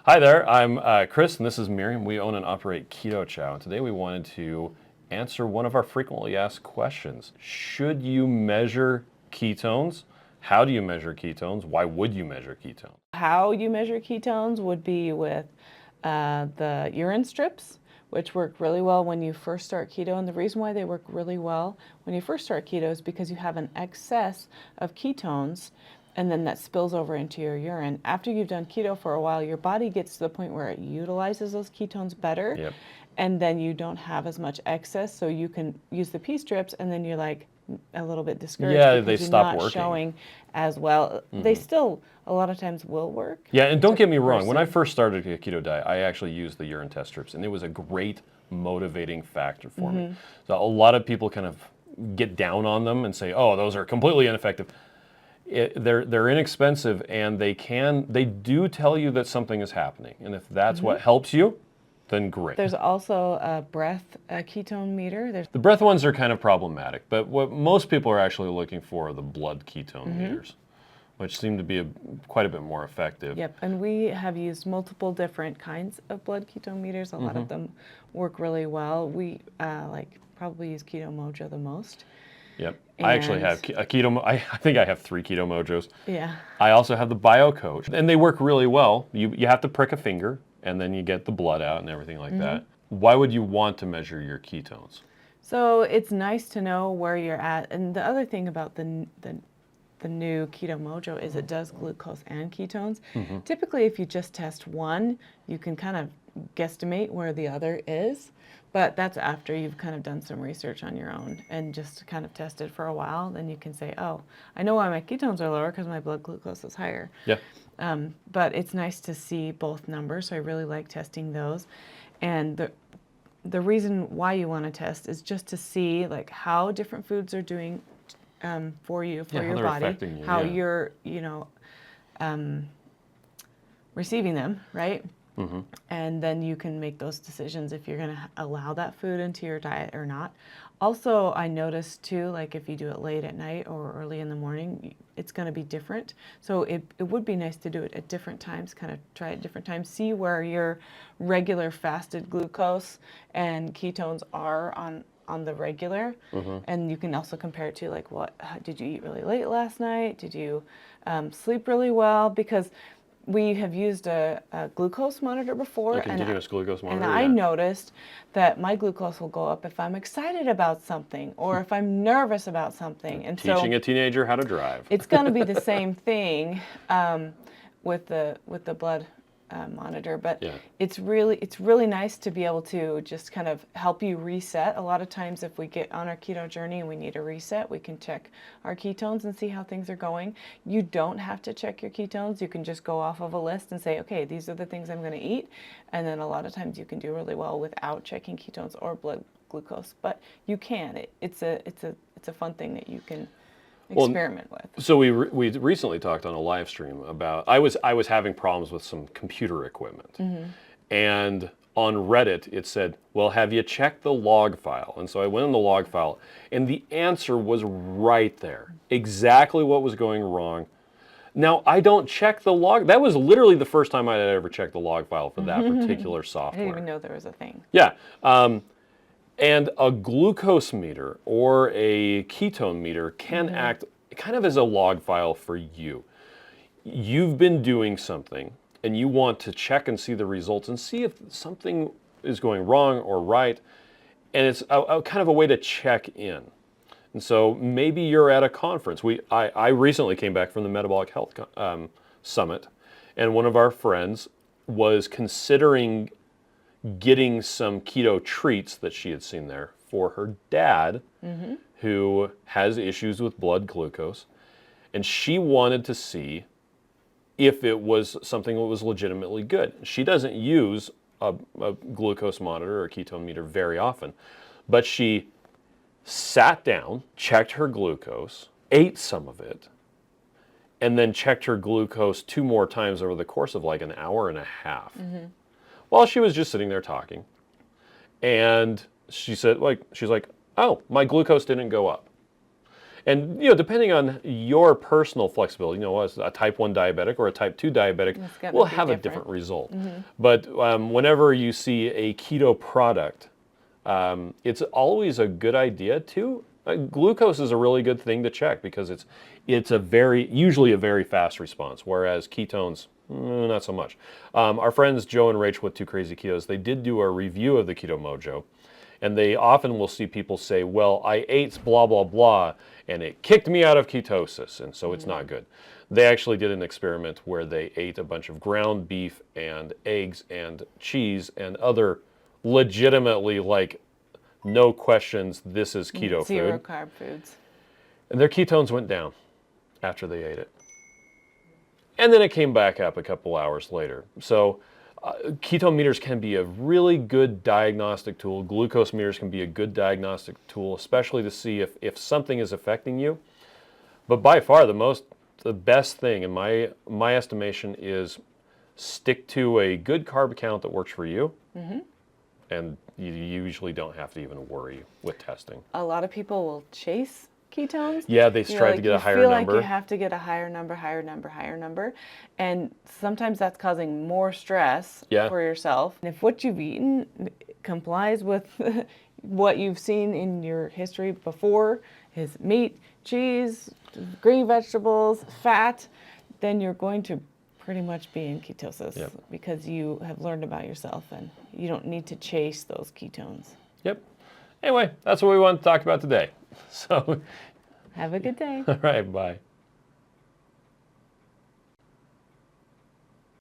Hi there, I'm Chris, and this is Miriam. We own and operate Keto Chow, and today we wanted to answer one of our frequently asked questions. Should you measure ketones? How do you measure ketones? Why would you measure ketones? How you measure ketones would be with the urine strips, which work really well when you first start keto. And the reason why they work really well when you first start keto is because you have an excess of ketones and then that spills over into your urine. After you've done keto for a while, your body gets to the point where it utilizes those ketones better. Yep. And then you don't have as much excess, so you can use the pee strips, and then you're like a little bit discouraged Yeah, they because you're stop not working. showing as well. They still a lot of times will work. Yeah, and don't get me wrong, when I versus- first started a keto diet, I actually used the urine test strips, and it was a great motivating factor for me. So a lot of people kind of get down on them and say, oh, those are completely ineffective. They're inexpensive, and they do tell you that something is happening, and if that's what helps you, then great. There's also a breath ketone meter. The breath ones are kind of problematic, but what most people are actually looking for are the blood ketone meters, which seem to be quite a bit more effective. Yep, and we have used multiple different kinds of blood ketone meters. A lot of them work really well. We probably use Keto Mojo the most. Yep. I actually have a keto. I think I have 3 Keto Mojos. Yeah. I also have the Bio Coach, and they work really well. You have to prick a finger, and then you get the blood out and everything like that. Why would you want to measure your ketones? So it's nice to know where you're at. And the other thing about the new Keto Mojo is it does glucose and ketones. Typically, if you just test one, you can kind of guesstimate where the other is. But that's after you've kind of done some research on your own and just kind of tested for a while. Then you can say, oh, I know why my ketones are lower because my blood glucose is higher. Yeah. But it's nice to see both numbers, so I really like testing those. And the reason why you want to test is just to see like how different foods are doing for you, for your they're body, affecting you, how yeah. you're, receiving them, right? And then you can make those decisions if you're going to allow that food into your diet or not. Also, I noticed too, like if you do it late at night or early in the morning, it's going to be different. So it would be nice to do it at different times, kind of try it at different times, see where your regular fasted glucose and ketones are on the regular. And you can also compare it to like did you eat really late last night? Did you sleep really well? Because we have used a glucose monitor before, A continuous glucose monitor. and I yeah. noticed that my glucose will go up if I'm excited about something or if I'm nervous about something. And Teaching so a teenager how to drive. it's going to be the same thing with the blood monitor, but Yeah. it's really nice to be able to just kind of help you reset. A lot of times if we get on our keto journey and we need a reset, we can check our ketones and see how things are going. You don't have to check your ketones. You can just go off of a list and say, okay, these are the things I'm going to eat. And then a lot of times you can do really well without checking ketones or blood glucose, but you can. It's a fun thing that you can experiment with. So we recently talked on a live stream about I was having problems with some computer equipment, and on Reddit it said, "Well, have you checked the log file?" And so I went in the log file, and the answer was right there, exactly what was going wrong. Now I don't check the log. That was literally the first time I had ever checked the log file for that particular I didn't software. even know there was a thing. Yeah. And a glucose meter or a ketone meter can act kind of as a log file for you. You've been doing something and you want to check and see the results and see if something is going wrong or right. And it's a kind of a way to check in. And so maybe you're at a conference. I recently came back from the Metabolic Health Summit, and one of our friends was considering getting some keto treats that she had seen there for her dad, who has issues with blood glucose. And she wanted to see if it was something that was legitimately good. She doesn't use a glucose monitor or ketone meter very often, but she sat down, checked her glucose, ate some of it, and then checked her glucose 2 more times over the course of like an hour and a half. While she was just sitting there talking. And she said, she's like, oh, my glucose didn't go up. And depending on your personal flexibility, as a type 1 diabetic or a type 2 diabetic It's gonna will be have a different. different result. But whenever you see a keto product, it's always a good idea to. Glucose is a really good thing to check because it's usually a very fast response, whereas ketones, not so much. Our friends Joe and Rach with Two Crazy Ketos, they did do a review of the Keto Mojo, and they often will see people say, well, I ate blah, blah, blah, and it kicked me out of ketosis, and so it's not good. They actually did an experiment where they ate a bunch of ground beef and eggs and cheese and other legitimately, like, no questions, this is keto Zero food. carb foods. And their ketones went down after they ate it. And then it came back up a couple hours later. So ketone meters can be a really good diagnostic tool. Glucose meters can be a good diagnostic tool, especially to see if something is affecting you. But by far the best thing in my estimation is stick to a good carb count that works for you. And you usually don't have to even worry with testing. A lot of people will chase ketones. Yeah, they strive to get a higher number. You feel like you have to get a higher number. And sometimes that's causing more stress for yourself. And if what you've eaten complies with what you've seen in your history before, is meat, cheese, green vegetables, fat, then you're going to pretty much be in ketosis because you have learned about yourself and you don't need to chase those ketones. Yep. Anyway, that's what we wanted to talk about today. So, have a good day. All right, bye.